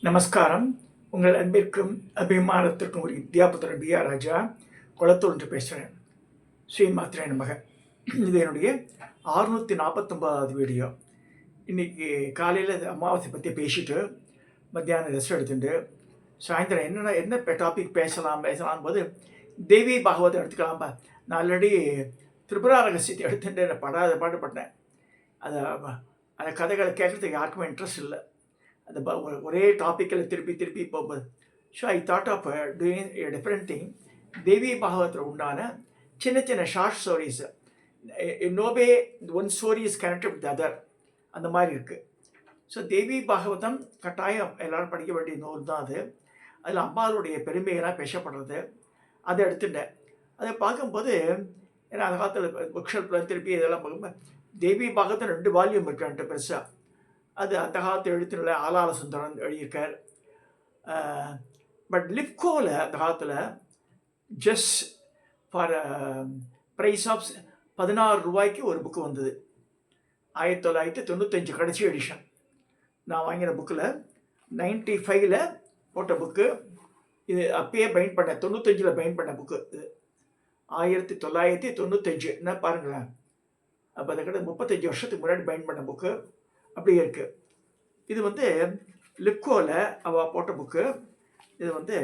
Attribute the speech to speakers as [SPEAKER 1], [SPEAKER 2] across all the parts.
[SPEAKER 1] நமஸ்காரம். உங்கள் அன்பிற்கும் அபிமானத்திற்கும் ஒரு வித்யாபுத்திரன் பி.ஆர். ராஜா குளத்தூர் என்று பேசுகிறேன். ஸ்ரீ மாத்திரை நமக. இது என்னுடைய 649வது வீடியோ. இன்றைக்கி காலையில் அமாவாசை பற்றி பேசிட்டு மத்தியானம் ரெஸ்ட் எடுத்துட்டு சாயந்தரம் என்ன டாபிக் பேசலாம் போது தேவி பாகவதம் எடுத்துக்கலாம்பா. நான் ஆல்ரெடி திரிபுரா ரகசியத்தை எடுத்துட்டு என்னை பாடுபட்டேன். அந்த கதைகளை கேட்குறதுக்கு யாருக்குமே இன்ட்ரெஸ்ட் இல்லை. அந்த ஒரே டாப்பிக்கில் திருப்பி போகுது. So I thought of doing a different thing. Devi பாகவத்தில் உண்டான சின்ன short stories. No way one story is connected with other, அந்த மாதிரி இருக்குது. ஸோ தேவி பாகவதம் கட்டாயம் எல்லோரும் படிக்க வேண்டிய நூல் தான் அது. அதில் அம்பாளுடைய பெருமைகளாக பேசப்படுறது. அதை எடுத்துட்டேன். அதை பார்க்கும்போது ஏன்னா அந்த காலத்தில் புக் ஷெல்ஃபில் திருப்பி இதெல்லாம் பார்க்கும்போது தேவி பாகவதம் 2 வால்யூம் இருக்கான்ட்டு பெருசாக. அது அந்த காலத்து எழுத்துல ஆலால சுந்தரன் எழுதியிருக்கார். பட் லிப்கோவில் அந்த காலத்தில் ஜஸ்ட் ஃபார் ப்ரைஸ் ஆஃப் 16 ரூபாய்க்கு ஒரு புக்கு வந்தது. 1995 கடைசி எடிஷன். நான் வாங்கின புக்கில் 95ல் போட்ட புக்கு இது. அப்பயே பைண்ட் பண்ண 95ல் பைண்ட் பண்ண புக்கு இது. 1995 என்ன பாருங்களேன். அப்போ அதை கிட்ட 35 வருஷத்துக்கு முன்னாடி பைண்ட் பண்ண புக்கு அப்படியே இருக்குது. இது லிப்கோவில் அவள் போட்ட புக்கு. இது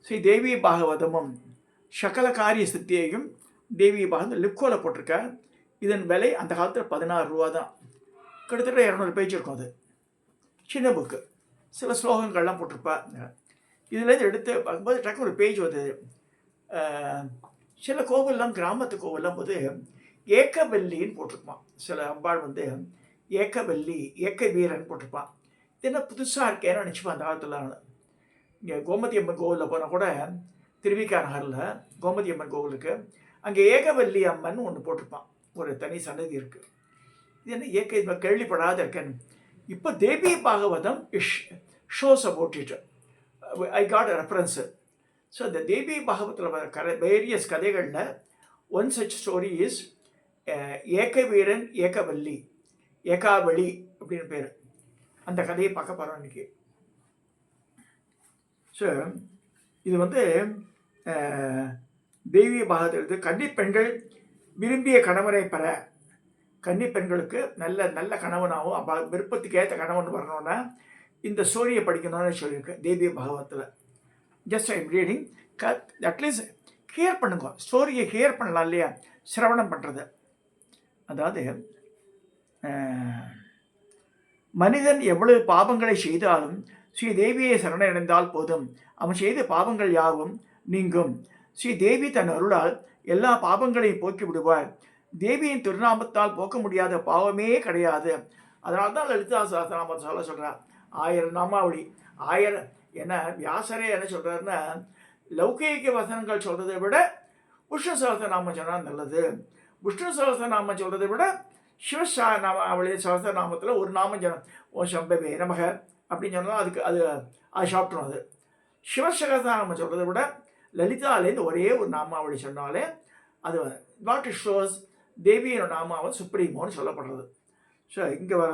[SPEAKER 1] ஸ்ரீ தேவி பாகவதமும் சகல காரிய சித்தியையும் தேவி பாகவதம் லிப்கோவில் போட்டிருக்க. இதன் விலை அந்த காலத்தில் 16 ரூபா தான். கிட்டத்தட்ட 200 பேஜ் இருக்கும். அது சின்ன புக்கு. சில ஸ்லோகங்கள்லாம் போட்டிருப்பா. இதுலேருந்து எடுத்து பார்க்கும்போது டக்கு ஒரு பேஜ் வந்தது. சில கோவில்லாம் கிராமத்து கோவில்லாம் போது ஏக்கவல்லின்னு போட்டிருப்பான். சில அம்பாள் ஏக்கவல்லி ஏக்க வீரன் போட்டிருப்பான். இது என்ன புதுசாக இருக்கேன்னு நினச்சிப்பான் அந்த காலத்தில். இங்கே கோமதி அம்மன் கோவிலில் போனால் கூட திருவிக்கா நகரில் கோமதி அம்மன் கோவில் இருக்குது. அங்கே ஏகவல்லி அம்மன் ஒன்று போட்டிருப்பான். ஒரு தனி சன்னதி இருக்குது. இது என்ன ஏக்க கேள்விப்படாத இருக்கேன்னு. இப்போ Devi Bhagavatam shows about it. I got a reference. So இந்த தேவி பாகவத்தில் வர வேரியஸ் கதைகளில் ஒன் சச் ஸ்டோரி இஸ் ஏக்க வீரன் ஏகவல்லி ஏகாவளி அப்படின்னு பேர். அந்த கதையை பார்க்க போகிறோம் இன்றைக்கி. ஸோ இது தேவி பாகவதற்கு கன்னிப்பெண்கள் விரும்பிய கணவனை பெற, கன்னிப்பெண்களுக்கு நல்ல கணவனாகவும் விருப்பத்துக்கு ஏற்ற கணவன் வரணும்னா இந்த ஸ்டோரியை படிக்கணும்னு சொல்லியிருக்கு தேவி பாகவத்தில். Just I'm reading. At least hear பண்ணுங்க. ஸ்டோரியை ஹியர் பண்ணலாம் இல்லையா, சிரவணம் பண்ணுறது. அதாவது மனிதன் எவ்வளவு பாவங்களை செய்தாலும் ஸ்ரீ தேவியை சரணடைந்தால் போதும், அவன் செய்த பாவங்கள் யாவும் நீங்கும். ஸ்ரீ தேவி தன் அருளால் எல்லா பாவங்களையும் போக்கி விடுவார். தேவியின் திருநாமத்தால் போக்க முடியாத பாவமே கிடையாது. அதனால தான் லலிதா சஹஸ்ரநாமத்தை சொல்கிறார். 1000 நாமாவளி. 1000 என்ன வியாசரே என்ன சொல்கிறாருன்னா, லௌகீக வசனங்கள் சொல்கிறதை விட விஷ்ணு சஹஸ்ரநாமம் சொன்னால் நல்லது. விஷ்ணு சஹஸ்ரநாமம் சொல்கிறதை விட சிவநாமாவளி சஹஸ்ரநாமத்தில் ஒரு நாமம் சொன்னால் ஓ சம்பவே நமக அப்படின்னு சொன்னால் அது சாப்பிட்றோம். அது சிவசகஸ்ரநாமம் சொல்கிறத விட லலிதாலேருந்து ஒரே ஒரு நாமாவளி சொன்னாலே அது வாட் இட் ஷோஸ் தேவியோட நாமாவை சுப்ரீமோன்னு சொல்லப்படுறது. ஸோ இங்கே வர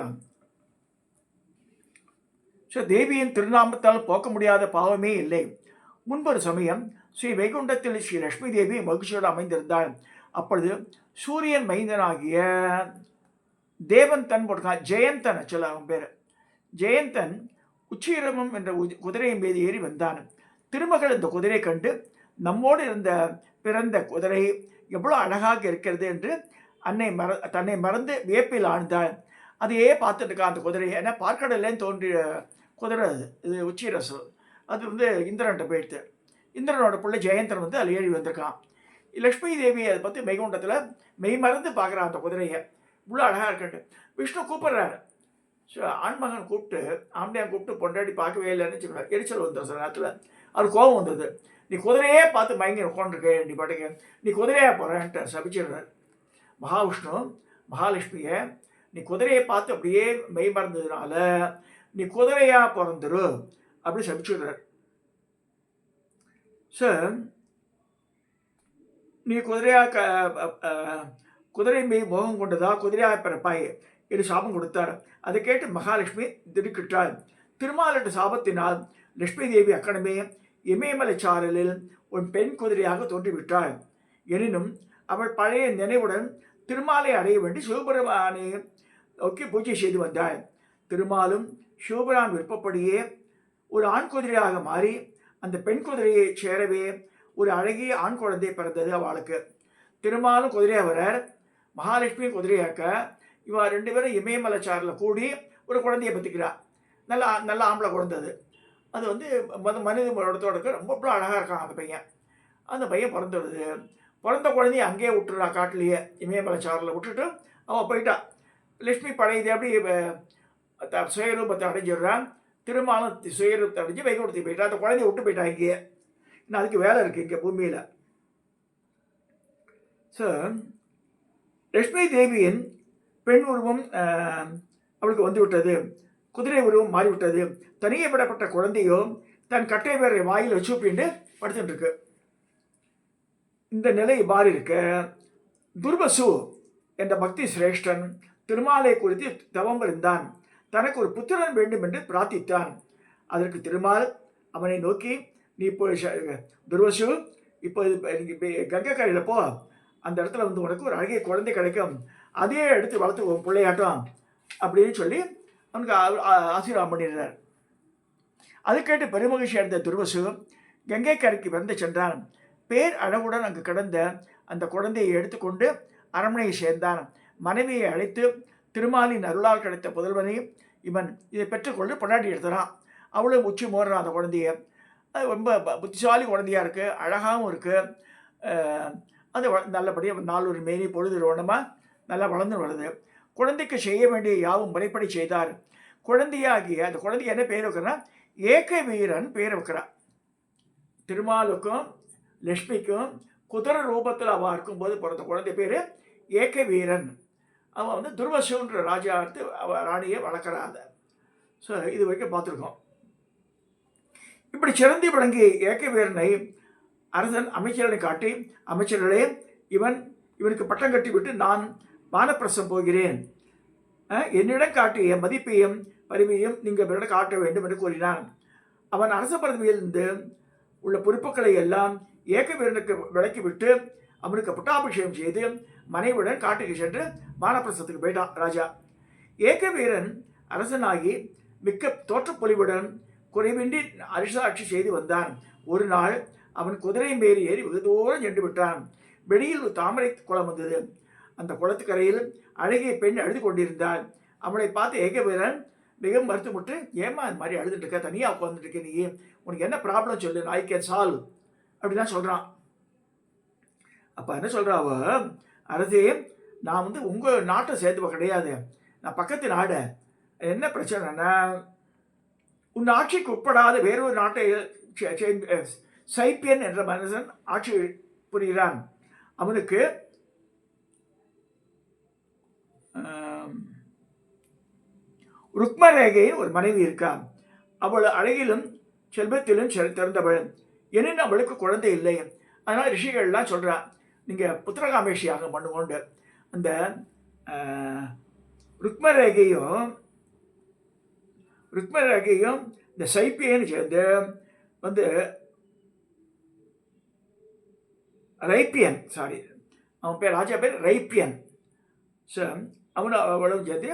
[SPEAKER 1] ஸோ தேவியின் திருநாமத்தால் போக்க முடியாத பாவமே இல்லை. முன்பொரு சமயம் ஸ்ரீ வைகுண்டத்தில் ஸ்ரீ லட்சுமி தேவி மகிழ்ச்சியோடு அமைந்திருந்தாள். அப்பொழுது சூரியன் மைந்தனாகிய தேவந்தன் போட்டிருக்கான். ஜெயந்தன் சொல்ல அவன் பேர். ஜெயந்தன் உச்சிரமம் என்ற குதிரையின் மீது ஏறி வந்தான். திருமகள் இந்த குதிரை கண்டு, நம்மோடு பிறந்த குதிரை எவ்வளோ அழகாக இருக்கிறது என்று தன்னை மறந்து வியப்பில் ஆழ்ந்தாள். அதையே பார்த்துட்டு இருக்கான் அந்த குதிரையை. ஏன்னா பார்க்கடலேன்னு தோன்றிய குதிரை அது. இது உச்சிரசம். அது இந்திரன்ட்ட போயிடுது. இந்திரனோட பிள்ளை ஜெயந்தன் அதில் ஏறி வந்திருக்கான். லக்ஷ்மி தேவி அதை பற்றி மெய்குண்டத்தில் மெய் மறந்து பார்க்குறான் அந்த குதிரையை. இவ்வளோ அழகாக இருக்கட்டு. விஷ்ணு கூப்பிட்றாரு. ஸோ ஆண்மகன் கூப்பிட்டு ஆம்படியான் கூப்பிட்டு பொண்டாடி பார்க்கவே இல்லைன்னு சொல்கிறார். எரிச்சல் வந்தது சில நேரத்தில். அது கோபம் வந்தது. நீ குதிரையே பார்த்து மயங்கி உட்காந்துருக்க, நீ பாட்டுக்கு நீ குதிரையாக போகிறேன்ட்டு சபிச்சிடுறார். மகாவிஷ்ணு மகாலட்சுமியை நீ குதிரையை பார்த்து அப்படியே மெய் மறந்ததுனால நீ குதிரையாக பிறந்துரு அப்படி சபிச்சிடுறார். ஸோ நீ குதிரை மீது மோகம் கொண்டதா குதிரையாக பிறப்பாய் என்று சாபம் கொடுத்தார். அதை கேட்டு மகாலட்சுமி திடுக்கிட்டாள். திருமாலின் சாபத்தினால் லட்சுமி தேவி அக்கணமே இமயமலை சாரலில் உன் பெண் குதிரையாக தோன்றிவிட்டாள். எனினும் அவள் பழைய நினைவுடன் திருமாலை அடைய வேண்டி சிவபெருமானை நோக்கி பூஜை செய்து வந்தாள். திருமாலும் சிவபெருமான் விருப்பப்படியே ஒரு ஆண் குதிரையாக மாறி அந்த பெண் குதிரையை சேரவே ஒரு அழகிய ஆண் குழந்தை பிறந்தது அவளுக்கு. திருமாலும் குதிரையாக வரார், மகாலட்சுமி குதிரையாக்க இவா 2 பேரும் இமயமலை சாரில் கூடி ஒரு குழந்தையை பற்றிக்கிறார். நல்ல ஆம்பளை குழந்தை. அது வந்து மனித இடத்தோட ரொம்ப அழகாக இருக்கான் அந்த பையன். அந்த பையன் பிறந்துடுது. பிறந்த குழந்தைய அங்கேயே விட்டுறா, காட்டிலேயே இமயமலை சாரில் விட்டுட்டு அவள் போயிட்டான். லட்சுமி பழையது அப்படி சுயரூபத்தை அடைஞ்சிடுறான். திருமாலும் சுயரூபத்தை அடைஞ்சு வைகுண்டத்துக்கு போயிட்டா. அந்த குழந்தைய விட்டு போயிட்டா இங்கேயே. இன்னும் அதுக்கு வேலை இருக்குது இங்கே பூமியில். ஸோ லட்சுமி தேவியின் பெண் உருவம் அவளுக்கு வந்து விட்டது. குதிரை உருவம் மாறிவிட்டது. தனியே விடப்பட்ட குழந்தையோ தன் கட்டை வேற வாயில் வச்சு பிண்டு படுத்துட்டு இருக்கு. இந்த நிலை மாறி இருக்க துர்வசு என்ற பக்தி சிரேஷ்டன் திருமாலை குறித்து தவம் இருந்தான். தனக்கு ஒரு புத்திரன் வேண்டும் என்று பிரார்த்தித்தான். அதற்கு திருமால் அவனை நோக்கி, நீ இப்போ துர்வசு இப்போ கங்கை கரையில் போ, அந்த இடத்துல வந்து உனக்கு ஒரு அழகிய குழந்தை கிடைக்கும், அதே எடுத்து வளர்த்து உன் பிள்ளையாட்டம் அப்படின்னு சொல்லி அவனுக்கு ஆசீர்வாதம் பண்ணிடுறார். அது கேட்டு பெருமகிழ்ச்சி அடைந்த துர்வசு கங்கை கரைக்கு வந்து சென்றான். பேர் அழகுடன் அங்கு கிடந்த அந்த குழந்தையை எடுத்துக்கொண்டு அரண்மனையை சேர்ந்தான். மனைவியை அழைத்து திருமாலின் அருளால் கிடைத்த புதல்வனை இவன் இதை பெற்றுக்கொண்டு பொண்டாட்டி எடுத்துறான். அவளும் உச்சி மோடுறான் அந்த குழந்தைய. அது ரொம்ப புத்திசாலி குழந்தையாக இருக்குது, அழகாகவும் இருக்குது. அது நல்லபடியாக நாளொரு மேனி பொழுது ரோணமாக நல்லா வளர்ந்து வருது. குழந்தைக்கு செய்ய வேண்டிய யாவும் முறைப்படி செய்தார். குழந்தையாகிய அந்த குழந்தை என்ன பேர் வைக்கிறா, ஏக வீரன் பேர் வைக்கிறான். திருமாலுக்கும் லட்சுமிக்கும் குதிரை ரூபத்தில் அவள் இருக்கும்போது பிறந்த குழந்தை பேர் ஏக வீரன். அவன் வந்து துர்வசுன்ற ராஜா எடுத்து அவள் ராணியை வளர்க்குறாங்க. ஸோ இது வரைக்கும் பார்த்துருக்கோம். இப்படி சிறந்தி விளங்கிய ஏக வீரனை அரசன் அமைச்சரனை காட்டி, அமைச்சர்களே இவனுக்கு பட்டம் கட்டி விட்டு நான் வானப்பிரசம் போகிறேன், என்னிடம் காட்டிய மதிப்பையும் பதவியையும் நீங்கள் இவரிடம் காட்ட வேண்டும் என்று கூறினான். அவன் அரச பதவியிலிருந்து உள்ள பொறுப்புகளை எல்லாம் ஏக வீரனுக்கு விலக்கிவிட்டு அவனுக்கு பட்டாபிஷேகம் செய்து மனைவியுடன் காட்டுக்கு சென்று வானப்பிரசத்துக்கு போயிட்டான் ராஜா. ஏக வீரன் அரசனாகி மிக்க தோற்றப்பொலிவுடன் குறைவின்றி அரசாட்சி செய்து வந்தான். ஒரு நாள் அவன் குதிரை மேறி ஏறி வெகு தூரம் சென்று விட்டான். வெளியில் ஒரு தாமரை குளம் வந்தது. அந்த குளத்துக்கரையில் அழகிய பெண் அழுது கொண்டிருந்தாள். அவளை பார்த்து ஏக வீரன் மிகவும் வருத்தப்பட்டு, ஏமா இந்த மாதிரி அழுதுட்டு இருக்க, தனியாக உட்காந்துட்டு இருக்க, நீ உனக்கு என்ன ப்ராப்ளம் சொல்லு, ஐ கேன் சால்வ் அப்படிலாம் சொல்கிறான். அப்போ என்ன சொல்கிறா அவ, அரசே நான் வந்து உங்கள் நாட்டை சேர்த்துவ கிடையாது, நான் பக்கத்து நாடு. என்ன பிரச்சனைனா, உன் ஆட்சிக்கு உட்படாத வேறொரு நாட்டை சைப்பியன் என்ற மனுஷன் ஆட்சி புரிகிறான். அவனுக்கு ருக்மரேகையின் ஒரு மனைவி இருக்கான். அவள் அழகிலும் செல்வத்திலும் திறந்தவள். எனினும் அவளுக்கு குழந்தை இல்லை. அதனால் ரிஷிகள்லாம் சொல்கிறான், நீங்கள் புத்திரகாமேஷியாக பண்ணுவோண்டு. அந்த ருக்மரேகையும் இந்த சைப்பியன்னு சேர்ந்து வந்து ரைப்பியன், அவன் பேர் ராஜா பேர் ரைப்பியன். ஸோ அவளும் சேர்த்து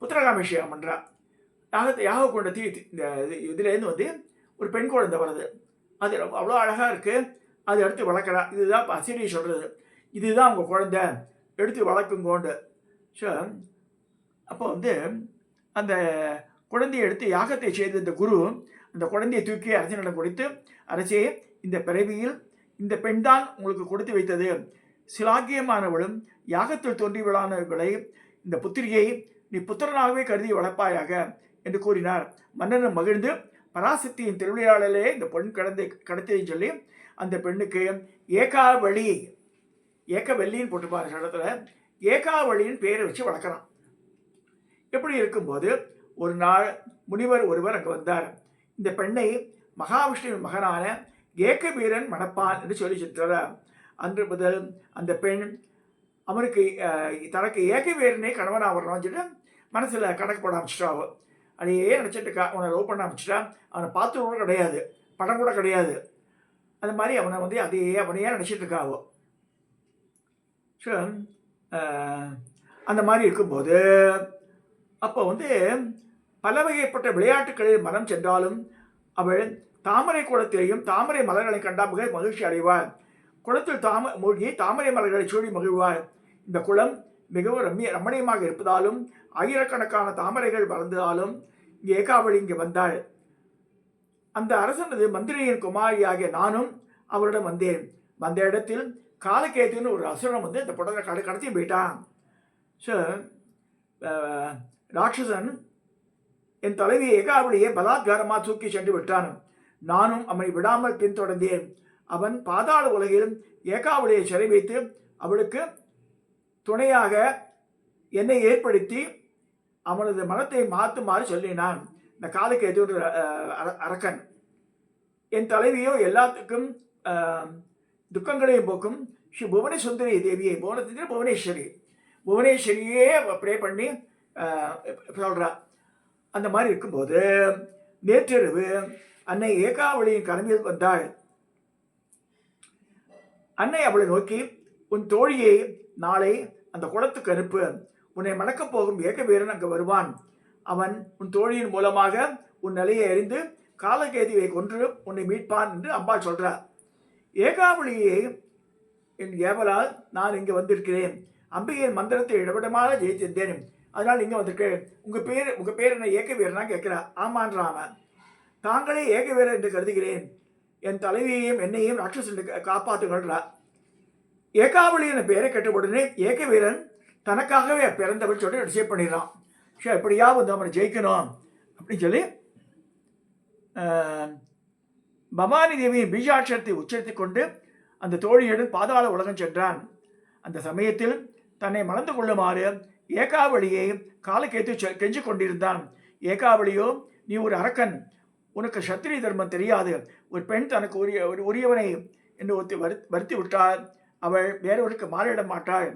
[SPEAKER 1] புத்திரகாமேஷியம் பண்ணுறான். யாக கொண்ட இந்த இதுலேருந்து வந்து ஒரு பெண் குழந்தை வருது. அது அவ்வளோ அழகாக இருக்குது. அதை எடுத்து வளர்க்குறான். இதுதான் இப்போ அசிரி சொல்கிறது, இதுதான் உங்கள் குழந்தை, எடுத்து வளர்க்குங்கோண்டு. ஸோ அப்போ வந்து அந்த குழந்தையை எடுத்து யாகத்தை செய்த இந்த குரு அந்த குழந்தையை தூக்கி அரசனிடம் கொடுத்து, அரசே இந்த பிறவியில் இந்த பெண் தான் உங்களுக்கு கொடுத்து வைத்தது, சிலாக்கியமானவளும் யாகத்தில் தோன்றியவளானவளை இந்த புத்திரியை நீ புத்திரனாகவே கருதி வளர்ப்பாயாக என்று கூறினார். மன்னனும் மகிழ்ந்து பராசக்தியின் திருவிளையாடலே இந்த பெண் கடத்ததையும் சொல்லி அந்த பெண்ணுக்கு ஏகாவளின்னு போட்டுப்பாரு இடத்துல, ஏகாவளியின் பேரை வச்சு வளர்க்குறான். எப்படி இருக்கும்போது ஒரு நாள் முனிவர் ஒருவர் அங்கே வந்தார். இந்த பெண்ணை மகாவிஷ்ணுவின் மகனான ஏக வீரன் மணப்பான் என்று சொல்லி சொல்கிறார். அன்று முதல் அந்த பெண் அவனுக்கு தனக்கு ஏக வீரனே கணவனாக வரணும்னு சொல்லிட்டு மனசில் கணக்கு போட ஆரம்பிச்சிட்டாவோ. அதையே நினச்சிட்டு இருக்கா. அவனை லவ் பண்ண ஆரம்பிச்சிட்டா. அவனை பார்த்து கூட கிடையாது, படம் கூட கிடையாது. அந்த மாதிரி அவனை வந்து அவனையே நினச்சிட்டு இருக்கா அவள். ஸோ அந்த மாதிரி இருக்கும்போது அப்போ வந்து பல வகைப்பட்ட விளையாட்டுகளில் மனம் சென்றாலும் அவள் தாமரை குளத்திலேயும் தாமரை மலர்களை கண்டா மிக மகிழ்ச்சி அடைவாள். குளத்தில் மூழ்கி தாமரை மலர்களை சூடி மகிழ்வாள். இந்த குளம் மிகவும் ரமணீயமாக இருப்பதாலும் ஆயிரக்கணக்கான தாமரைகள் வளர்ந்ததாலும் இங்கே ஏகாவளி இங்கே வந்தாள். அந்த அரசனது மந்திரியின் குமாரியாகிய நானும் அவரிடம் வந்தேன். வந்த இடத்தில் காலகேதுன்னு ஒரு அசுரன் வந்து இந்த புடவை கடத்தி போயிட்டான். ஸோ ராட்சசன் என் தலைவி ஏகாவளியை பலாத்காரமாக தூக்கி சென்று விட்டான். நானும் அவனை விடாமல் பின்தொடர்ந்தேன். அவன் பாதாள உலகில் ஏகாவளியை சிறை வைத்து அவளுக்கு துணையாக என்னை ஏற்படுத்தி அவனது மனத்தை மாற்றுமாறு சொல்லினான். இந்த காலகேது ஒரு அரக்கன். என் தலைவியோ எல்லாத்துக்கும் துக்கங்களையும் போக்கும் ஸ்ரீ புவனேஸ்வரி தேவியை, புவனேஸ்வரியே ப்ரே பண்ணி சொல்கிறா. அந்த மாதிரி இருக்கும்போது நேற்றிரவு அன்னை ஏகாவளியின் கனவில் வந்தாள். அன்னை அவளை நோக்கி, உன் தோழியை நாளை அந்த குளத்துக்கு அனுப்பு. உன்னை மணக்கப் போகும் ஏகவீரன் அங்கு வருவான். அவன் உன் தோழியின் மூலமாக உன் நிலையை அறிந்து காலகேதுவை கொன்று உன்னை மீட்பான் என்று அம்பாள் சொல்றார். ஏகாவளியை என் ஏவலால் நான் இங்கே வந்திருக்கிறேன். அம்பிகையின் மந்திரத்தை இடவிடமாக ஜெயித்திருந்தேன். அதனால் இங்கே வந்திருக்கேன். உங்கள் பேர் என்ன ஏகவீரனா கேட்கிறா. ஆமான்றான் அவன். தாங்களே ஏகவீரர் என்று கருதுகிறேன். என் தலைவியையும் என்னையும் ராட்சசன் காப்பாற்றுங்கள்றா. ஏகாவளி என்ற பெயரை கேட்ட உடனே ஏகவீரன் தனக்காகவே பிறந்தவள் சொல்லி டிசைட் பண்ணிடுறான். ஸோ எப்படியாவது வந்து அவனை ஜெயிக்கணும் அப்படின்னு சொல்லி பவானி தேவியின் பீஜாட்சரத்தை உச்சரித்து கொண்டு அந்த தோழியுடன் பாதாள உலகம் சென்றான். அந்த சமயத்தில் தன்னை மணந்து கொள்ளுமாறு ஏகாவளியை காலக்கேத்து கெஞ்சு கொண்டிருந்தான். ஏகாவளியோ, நீ ஒரு அரக்கன், உனக்கு சத்திரிய தர்மம் தெரியாது, ஒரு பெண் தனக்கு உரியவனை என்று வருத்தி விட்டால் அவள் வேறொருக்கு மாறிட மாட்டாள்.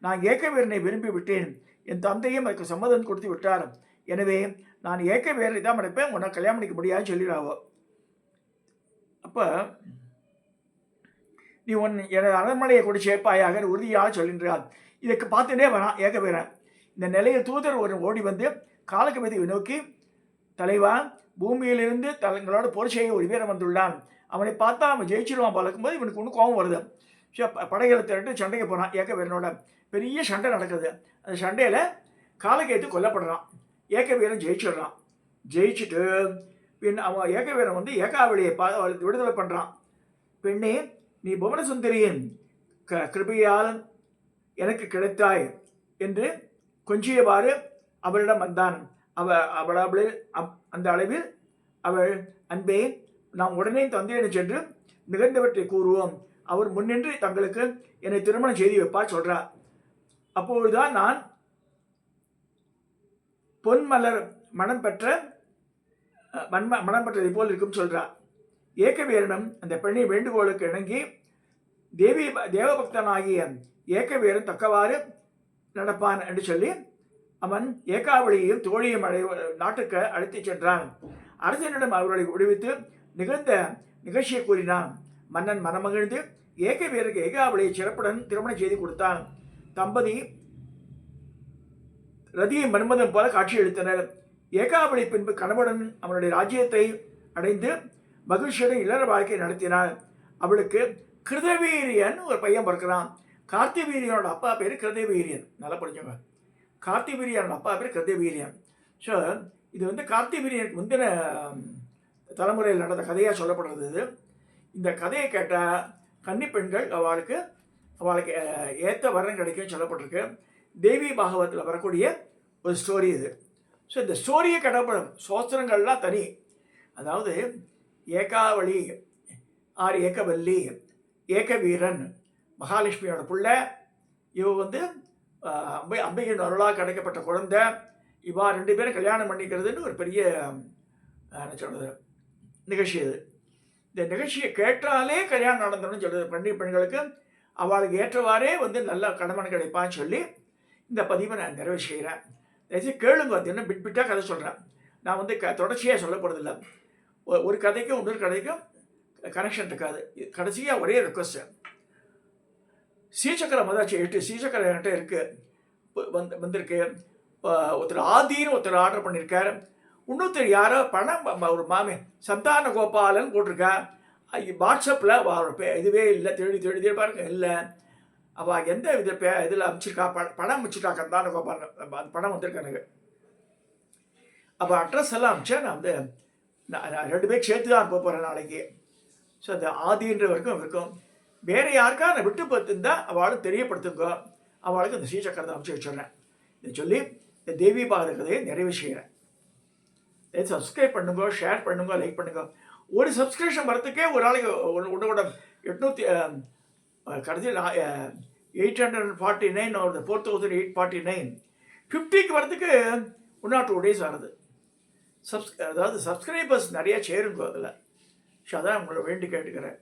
[SPEAKER 1] நான் ஏகவீரனை விரும்பி விட்டேன். என் தந்தையும் அதுக்கு சம்மதம் கொடுத்து விட்டார். எனவே நான் ஏகவீரனை தான் நினைப்பேன், உன்னை கல்யாணம் பண்ணிக்க முடியாதுன்னு சொல்லிடுறாவோ. அப்போ நீ எனது அரண்மனையை கூட சேர்ப்பாயாக உறுதியாக சொல்கின்றார். இதற்கு பார்த்துட்டே வரான் ஏகவீரன். இந்த நிலையில் தூதர் ஒரு ஓடி வந்து காலகேதுவை நோக்கி, தலைவா, பூமியிலிருந்து தங்களோட போர் செய்ய ஒரு வீரன் வந்துள்ளான். அவனை பார்த்தா அவன் ஜெயிச்சிருவான் பார்க்கும்போது இவனுக்கு ஒன்று கோபம் வருது. ஸோ படைகளை திரட்டு சண்டைக்கு போகிறான். ஏகவீரனோட பெரிய சண்டை நடக்குது. அந்த சண்டையில் காலகேது கொல்லப்படுறான். ஏகவீரன் ஜெயிச்சிடுறான். ஜெயிச்சுட்டு பின் அவன் ஏகவீரன் வந்து ஏகாவளியை விடுதலை பண்ணுறான். பெண்ணே, நீ புவனசுந்தரியின் கிருபையால் எனக்கு கிடைத்தாய் என்று கொஞ்சியவாறு அவளிடம் வந்தான். அவள் அந்த அளவில் அவள், அன்பே, நாம் உடனே தந்தையிடம் சென்று நிகழ்ந்தவற்றை கூறுவோம். அவர் முன்னின்று தங்களுக்கு என்னை திருமணம் செய்து வைப்பார் சொல்றார். அப்பொழுதுதான் நான் பொன்மலர் மனம் பெற்றதை போல் இருக்கும் சொல்றார். ஏகவீரனும் அந்த பெண்ணை வேண்டுகோளுக்கு இணங்கி தேவபக்தனாகிய ஏகவீரன் தக்கவாறு நடப்பான் என்று சொல்லி அவன் ஏகாவளியையும் தோழியும் நாட்டுக்கு அழைத்து சென்றான். அரசனிடம் அவர்களை விடுவித்து நிகழ்ந்த நிகழ்ச்சியை கூறினான். மன்னன் மனமகிழ்ந்து ஏகவீரருக்கு ஏகாவளியை சிறப்புடன் திருமணம் செய்து கொடுத்தான். தம்பதி ரதியை மன்மதன் போல காட்சியளித்தனர். ஏகாவளி பின்பு கணவன் அவனுடைய ராஜ்யத்தை அடைந்து மகிழ்ச்சியுடன் இல்லற வாழ்க்கை நடத்தினார். அவளுக்கு கிருதவீரியன் ஒரு பையன் பிறக்கிறான். கார்த்திவீரியனோட அப்பா பேர் கிருதவீரியன். நல்லா படிச்சவங்க. கார்த்திவீரியனோட அப்பா பேர் கிருதவீரியன். ஸோ இது வந்து கார்த்திவீரியனுக்கு முந்தின தலைமுறையில் நடந்த கதையாக சொல்லப்படுறது. இந்த கதையை கேட்டால் கன்னி பெண்கள் அவளுக்கு ஏற்ற வரன் கிடைக்கும் சொல்லப்பட்டிருக்கு. தேவி பாகவத்தில் வரக்கூடிய ஒரு ஸ்டோரி இது. ஸோ இந்த ஸ்டோரியை கடப்படும் சோஸ்திரங்கள்லாம் தனி. அதாவது ஏகாவளி ஆர் ஏகவல்லி, ஏகவீரன் மகாலட்சுமியோட பிள்ளை, இவ வந்து அம்பிகையின் அருளாக கிடைக்கப்பட்ட குழந்தை. இவா 2 பேரும் கல்யாணம் பண்ணிக்கிறதுன்னு ஒரு பெரிய என்ன சொல்கிறது நிகழ்ச்சி இது. இந்த நிகழ்ச்சியை கேட்டாலே கல்யாணம் நடந்தணும்னு சொல்கிறது. பெண்களுக்கு அவளுக்கு ஏற்றவாறே வந்து நல்ல கணவன் கிடைப்பான்னு சொல்லி இந்த பதிவை நான் நிறைவு செய்கிறேன். தயவுசெய்து கேளுங்க. அது என்ன பிட்டாக கதை சொல்கிறேன். நான் வந்து தொடர்ச்சியாக சொல்லப்படுறதில்லை. ஒரு கதைக்கும் இன்னொரு கதைக்கும் கனெக்ஷன் இருக்காது. கடைசியாக ஒரே ரெக்வஸ்ட்டு, ஸ்ரீசக்கரம் வந்தாச்சு, 8 ஸ்ரீசக்கரம் என்கிட்ட இருக்குது, வந்திருக்கு. ஒருத்தர் ஆதின்னு ஒருத்தர் ஆர்டர் பண்ணியிருக்கார். இன்னொருத்தர் யாரோ பணம் ஒரு சந்தான கோபாலன் போட்டிருக்கா. வாட்ஸ்அப்பில் இதுவே இல்லை, தேடி பாருங்க இல்லை. அவள் எந்த இதில் அமைச்சிருக்கா, பணம் அமைச்சிருக்கா சந்தான கோபாலன், அந்த பணம் வந்திருக்கு எனக்கு. அப்போ அட்ரஸ் எல்லாம் அமிச்சா நான் வந்து நான் 2 பேர் சேர்த்து தான் போக போகிறேன் நாளைக்கு. ஸோ அந்த ஆதின்றவருக்கும் இருக்கும். வேறு யாருக்கா நான் விட்டு பார்த்துருந்தா அவளும் தெரியப்படுத்துங்க, அவளுக்கு இந்த ஸ்ரீசக்கரத்தை அமைச்சு வச்சிடுறேன். இதை சொல்லி இந்த தேவி பாகத கதையை நிறைவு செய்கிறேன். சப்ஸ்கிரைப் பண்ணுங்க, ஷேர் பண்ணுங்க, லைக் பண்ணுங்க. ஒரு சப்ஸ்கிரிப்ஷன் வரத்துக்கே ஒரு நாளைக்கு உன்னோட 800 கடைசியில் 849 ஒரு 4849 50க்கு வரத்துக்கு இன்னும் 2 days ஆகுது. அதாவது சப்ஸ்கிரைபர்ஸ் நிறையா சேருங்க அதில். ஸோ அதான் உங்களை வேண்டி கேட்டுக்கிறேன்.